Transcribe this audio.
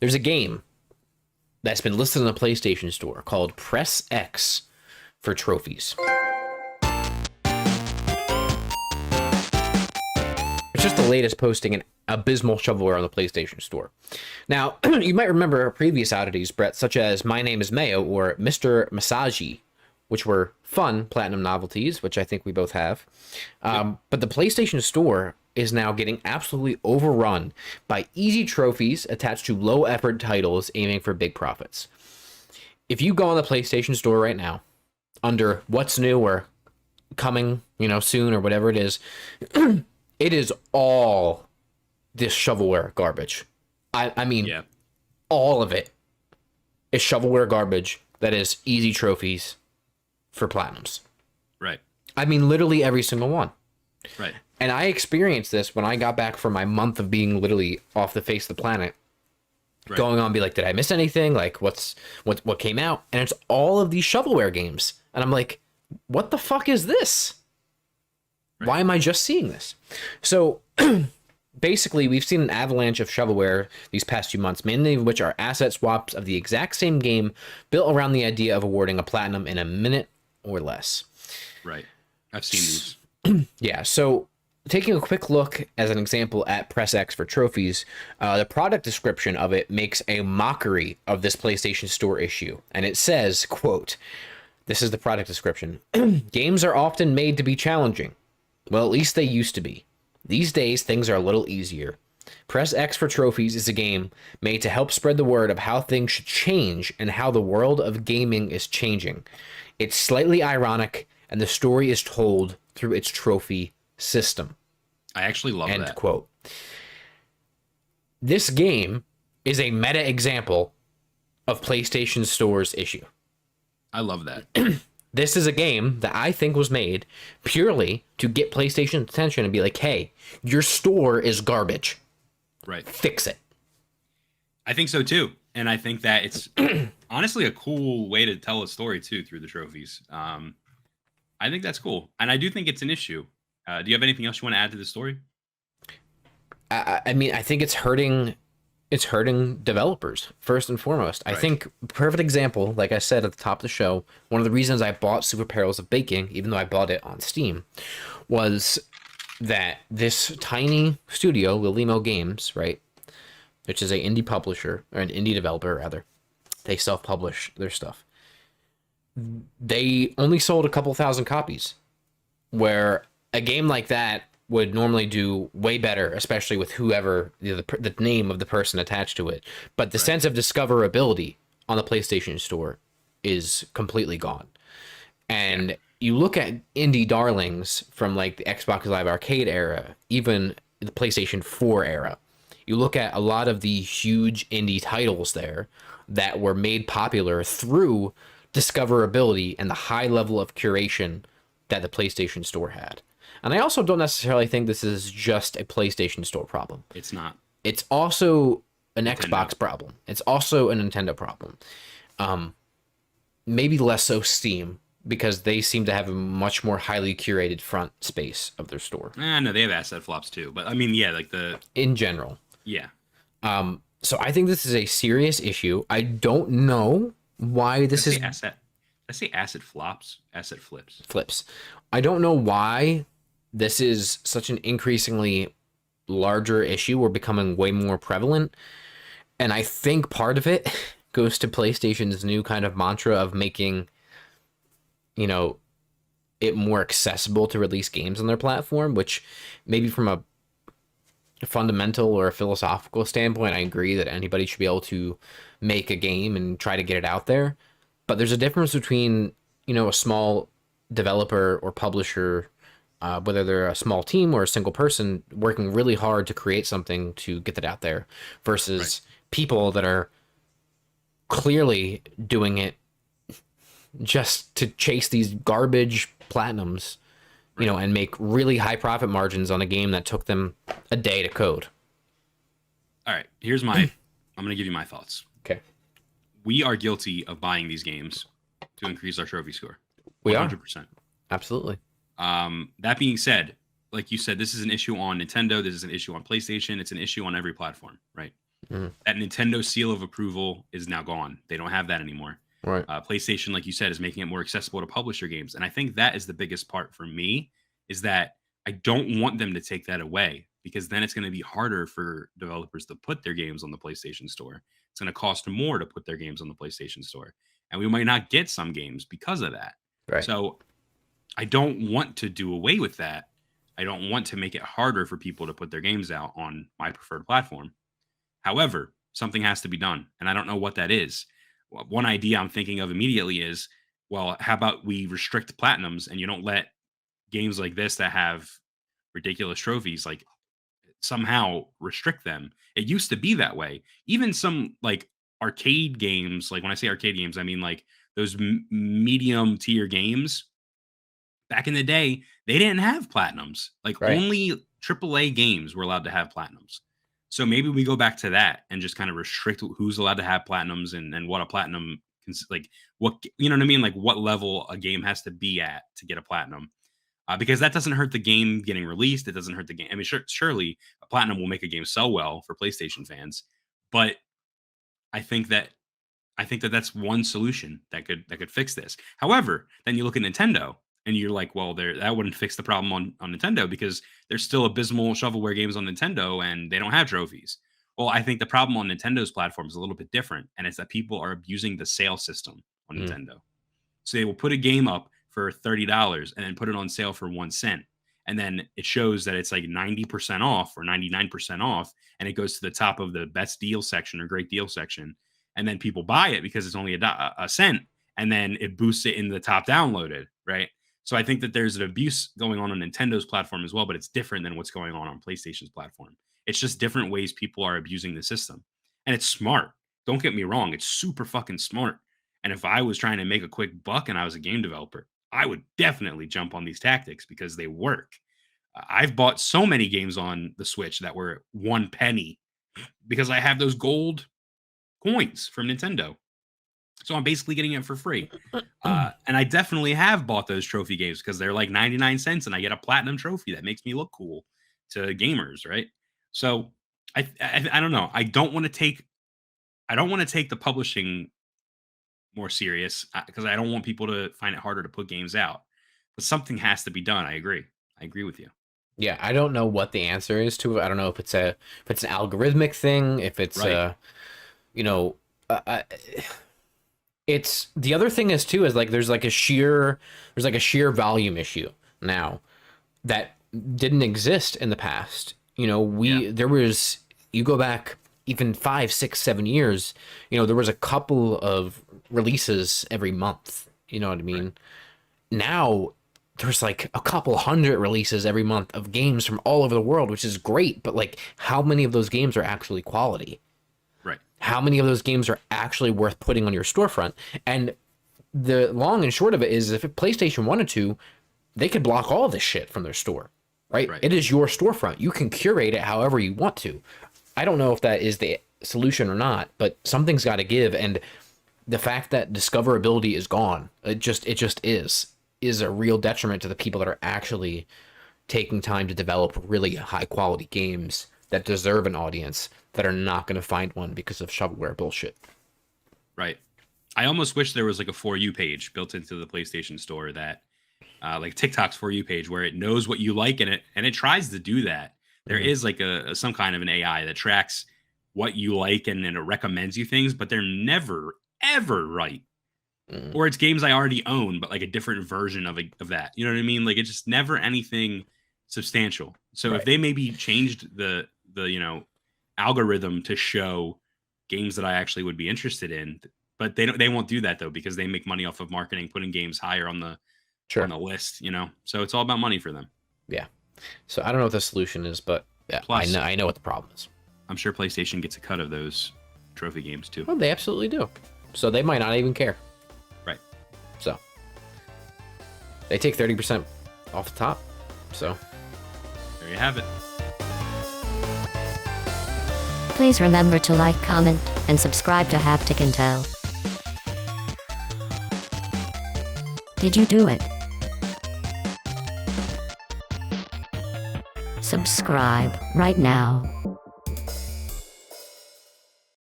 There's a game that's been listed on the PlayStation Store called Press X for Trophies. It's just the latest posting an abysmal shovelware on the PlayStation Store. Now, you might remember previous oddities, Brett, such as My Name is Mayo or Mr. Masagi, which were fun platinum novelties, which I think we both have. But the PlayStation Store is now getting absolutely overrun by easy trophies attached to low-effort titles aiming for big profits. If you go on the PlayStation Store right now, under what's new or coming, soon or whatever it is, it is all this shovelware garbage. I mean, yeah. All of it is shovelware garbage that is easy trophies for platinums. Right. I mean, literally every single one. Right. And I experienced this when I got back from my month of being literally off the face of the planet. Right. Going on, be like, did I miss anything? Like, what came out? And it's all of these shovelware games. And I'm like, what the fuck is this? Right. Why am I just seeing this? So basically, we've seen an avalanche of shovelware these past few months, many of which are asset swaps of the exact same game built around the idea of awarding a platinum in a minute or less. Right. I've seen these. Yeah, so taking a quick look as an example at Press X for Trophies, the product description of it makes a mockery of this PlayStation Store issue. And it says, quote, this is the product description. Games are often made to be challenging. Well, at least they used to be. These days, things are a little easier. Press X for Trophies is a game made to help spread the word of how things should change and how the world of gaming is changing. It's slightly ironic, and the story is told through its trophy system. I actually love that. End quote. This game is a meta example of PlayStation Store's issue. I love that. This is a game that I think was made purely to get PlayStation's attention and be like, hey, your store is garbage. Right. Fix it. I think so too. And I think that it's honestly a cool way to tell a story too through the trophies. I think that's cool. And I do think it's an issue. Do you have anything else you want to add to the story? I mean, I think it's hurting developers first and foremost. Right. I think perfect example, like I said at the top of the show, one of the reasons I bought Super Perils of Baking, even though I bought it on Steam, was that this tiny studio, Lilimo Games, right, which is an indie publisher, or an indie developer rather, they self-publish their stuff. They only sold a couple thousand copies, where a game like that would normally do way better, especially with whoever the name of the person attached to it. But the sense of discoverability on the PlayStation Store is completely gone. And you look at indie darlings from like the Xbox Live Arcade era, even the PlayStation 4 era. You look at a lot of the huge indie titles there that were made popular through discoverability and the high level of curation that the PlayStation Store had. And I also don't necessarily think this is just a PlayStation Store problem. It's not. It's also an Xbox problem. It's also a Nintendo problem. Maybe less so Steam, because they seem to have a much more highly curated front space of their store. No, they have asset flops too. But I mean, yeah, like in general. Yeah. So I think this is a serious issue. I don't know why this is asset. I say asset flops, asset flips. Flips. I don't know why this is such an increasingly larger issue or becoming way more prevalent. And I think part of it goes to PlayStation's new kind of mantra of making, it more accessible to release games on their platform, which maybe from a fundamental or a philosophical standpoint, I agree that anybody should be able to make a game and try to get it out there. But there's a difference between, a small developer or publisher, whether they're a small team or a single person working really hard to create something to get that out there, versus people that are clearly doing it just to chase these garbage platinums, and make really high profit margins on a game that took them a day to code. All right, I'm going to give you my thoughts. Okay. We are guilty of buying these games to increase our trophy score. 100%. We are. Absolutely. That being said, like you said, this is an issue on Nintendo. This is an issue on PlayStation. It's an issue on every platform, right? That Nintendo seal of approval is now gone. They don't have that anymore. Right. PlayStation, like you said, is making it more accessible to publish your games. And I think that is the biggest part for me, is that I don't want them to take that away, because then it's going to be harder for developers to put their games on the PlayStation Store. It's going to cost more to put their games on the PlayStation Store. And we might not get some games because of that. Right. So I don't want to do away with that. I don't want to make it harder for people to put their games out on my preferred platform. However, something has to be done, and I don't know what that is. One idea I'm thinking of immediately is, well, how about we restrict platinums and you don't let games like this that have ridiculous trophies, like, somehow restrict them. It used to be that way. Even some like arcade games, like when I say arcade games, I mean like those medium tier games. Back in the day, they didn't have platinums. Like Right. only AAA games were allowed to have platinums. So maybe we go back to that and just kind of restrict who's allowed to have platinums, and what a platinum like, what, you know what I mean? Like what level a game has to be at to get a platinum. Because that doesn't hurt the game getting released. It doesn't hurt the game. I mean, surely a platinum will make a game sell well for PlayStation fans, but I think that that's one solution that could fix this. However, then you look at Nintendo and you're like, well, that wouldn't fix the problem on Nintendo, because there's still abysmal shovelware games on Nintendo and they don't have trophies. Well, I think the problem on Nintendo's platform is a little bit different, and it's that people are abusing the sale system on Nintendo. So they will put a game up for $30 and then put it on sale for 1 cent. And then it shows that it's like 90% off or 99% off. And it goes to the top of the best deal section or great deal section. And then people buy it because it's only a cent. And then it boosts it in the top downloaded, right? So I think that there's an abuse going on Nintendo's platform as well, but it's different than what's going on PlayStation's platform. It's just different ways people are abusing the system. And it's smart. Don't get me wrong. It's super fucking smart. And if I was trying to make a quick buck and I was a game developer, I would definitely jump on these tactics because they work. I've bought so many games on the Switch that were 1 penny because I have those gold coins from Nintendo. So I'm basically getting it for free. And I definitely have bought those trophy games because they're like 99 cents and I get a platinum trophy that makes me look cool to gamers, right? So I don't know. I don't want to take the publishing more serious because I don't want people to find it harder to put games out. But something has to be done. I agree with you. Yeah, I don't know what the answer is to it. I don't know if it's an algorithmic thing, if it's Right. it's the other thing is too is like there's like a sheer volume issue now that didn't exist in the past. There was, you go back even 5, 6, 7 years, there was a couple of releases every month. You know what I mean? Right. Now there's like a couple hundred releases every month of games from all over the world, which is great. But like, how many of those games are actually quality? Right. How many of those games are actually worth putting on your storefront? And the long and short of it is, if PlayStation wanted to, they could block all this shit from their store, right? It is your storefront. You can curate it however you want to. I don't know if that is the solution or not, but something's got to give. And the fact that discoverability is gone, it just is a real detriment to the people that are actually taking time to develop really high quality games that deserve an audience, that are not going to find one because of shovelware bullshit. Right. I almost wish there was like a For You page built into the PlayStation Store that, like TikTok's For You page, where it knows what you like and it tries to do that. There is like some kind of an AI that tracks what you like and it recommends you things, but they're never ever right. Or it's games I already own, but like a different version of that. You know what I mean? Like, it's just never anything substantial. So if they maybe changed the algorithm to show games that I actually would be interested in, but they won't do that though, because they make money off of marketing, putting games higher on the list. So it's all about money for them. Yeah. So I don't know what the solution is, but yeah, plus, I know what the problem is. I'm sure PlayStation gets a cut of those trophy games too. Well, they absolutely do. So they might not even care. Right. So they take 30% off the top. So there you have it. Please remember to like, comment, and subscribe to Haptic Intel. Did you do it? Subscribe right now.